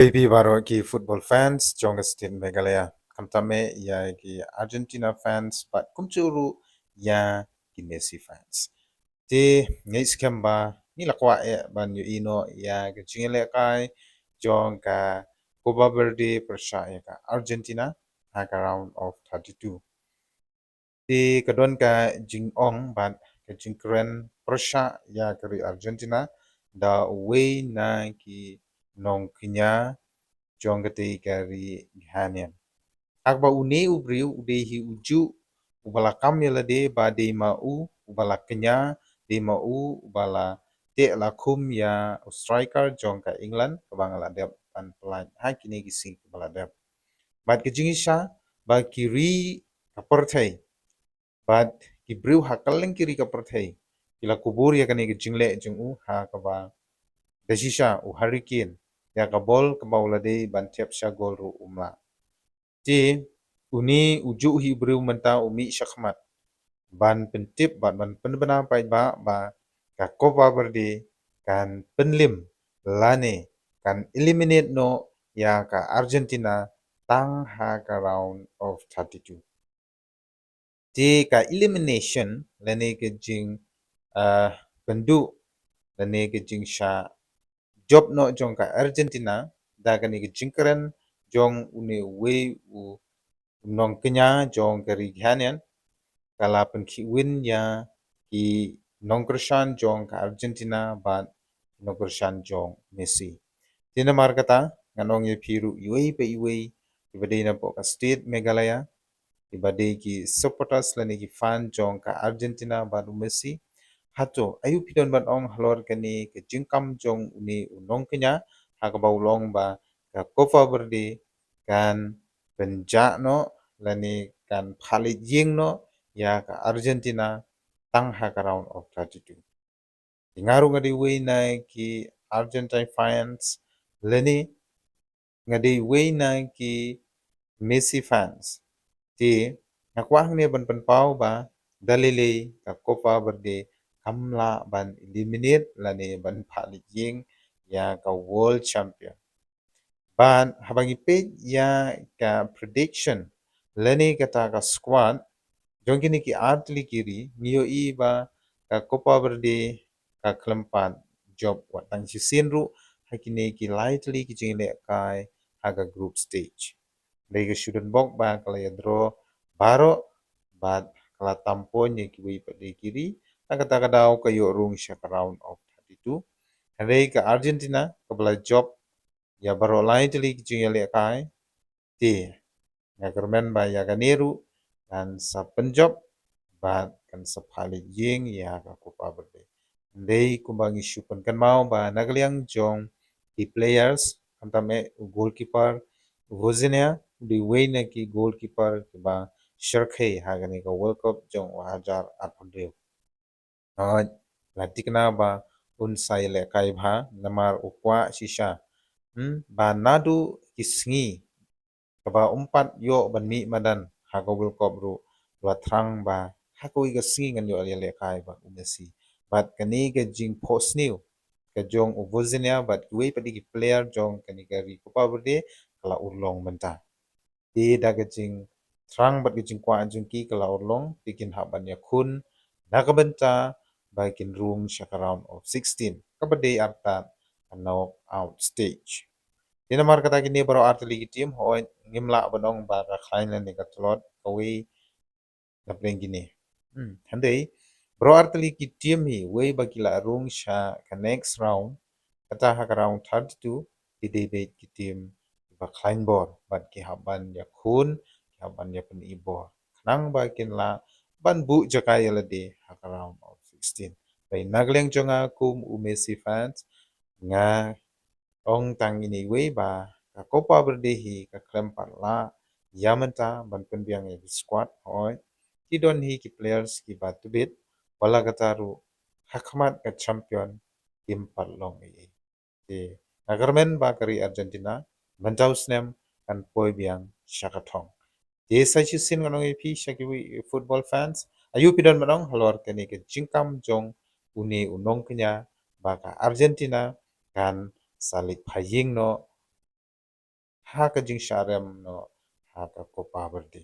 Baby baro ki football fans jongastin megalaya kamtame ya ki Argentina fans but kumchuru ya ki Messi fans. Ti ngai skamba ni lakwa ban yu ino ya ki chingele kai jong ka Copa Verde persya ya ka Argentina haka round of 32. Ti kadon ka jingong ban ka jingkren persya ya kari Argentina da way na ki nong kinya jong kati kari ghanyan. Akba une ubriu udehi uju ubala kamyala de ba de mau ubala kenya de mau ubala te la kum ya striker jong ka England kabang la dep pan pelan hakini gising bala dep. Bat kijingisha ba kiri ka pyrthei bat kibriu hakaleng kiri ka pyrthei kila kubur ya kani kijingle jung ha ka ba desisha u hurricane ya ka bol ka baula de ban tepsha gol ru umla. Ti uni uju hi briu menta umi syakmat ban pentip ban penbena pai ba ka Copa Verde kan penlim lane kan eliminate no ya ka Argentina tang ha ka round of 32. Ti ka elimination lane ke jing pendu lane ke jing sha job no jong ka Argentina da ka ni ke jingkeren jong uni we u nong kenya jong kari ghanyan kala penki win ya ki nong krishan jong ka Argentina ban nong krishan jong Messi. Tina markata nganong ye piru iwe pe iwe ibade na po ka state Meghalaya ibade ki supporters lani ki fan jong ka Argentina ban Messi hato ayu pidon ban ong halor kani ke jingkam jong uni unong kenya hakabau long ba ka Copa Verde kan penjano lani kan phalit ying no ya ka Argentina tang ha ka round of 32. Ingaru ngadi we na ki Argentine fans lani ngadi we na ki Messi fans ti nakwang ne ban pau ba dalile ka Copa Verde kamla ban eliminate lani ban phalit ying ya ka world champion. Ban habangi page ya ka prediction lani kata ka squad jongkini ki atli kiri niyo iba ka Copa Verde ka kelempat job watang si sinru hakini ki lightly ki jingle kai haga group stage. Lagi student bok ba kala ya draw baro ba kala tamponnya ki wi pada kiri kata kadau kayo rung syak round of 32. Hari ke Argentina kabla job ya baro lightly ki jingle kai ti ngakermen ba ya ganiru dan sa penjob bat kan sa phalit ying ya ka Copa Verde. Ndei kumbang isu kan mau ba nagaliang jong ki players antame goalkeeper Vozinia di way na ki goalkeeper ba Sharkey hagani ka World Cup jong 2008. Latik na ba unsay le kai bha namar ukwa shisha. Ba nadu kisngi kaba umpat yo ban mi madan hako World Cup ru latrang ba hako iga singi ngan yo ale kai ba umesi. But kani ka jing post new ka jong uvozinia but kuwe pati ki player jong kani ka ri Copa Verde kala urlong menta. Di daga jing trang bat ki jing kwa jing ki kala urlong bikin haban ya kun nakabenta bakin room shaka round of 16 kabade arta knock out stage. Dina mar kata kini baru artili ki team hoy ngimla banong ba ka khain ni ka tlot kawi na playing gini. Handai baru artili ki team hi way bakila rung sha ka next round kata ha ka round 32 di debate ki team ba khain bor bat ki haban ya khun ki haban ya pen ibor. Nang ba kin la ban bu jakai la de ha ka round of 16. Bai nagleng jonga kum u Messi fans nga ong tang ini we ba ka Copa Verde hi ka kelempat la yamenta ban penbiang ya squad hoy kidon hi ki players ki batubit wala kataru hakmat ka champion tim long i ti agarmen ba kari Argentina bantau snem kan poi biang shakathong ti sai chi sin nganong pi shaki football fans ayu pidon manong halor kani ke jingkam jong uni unong kenya ba ka Argentina kan salik phaying no ha ka jing sharem no ha ka ko pa berdi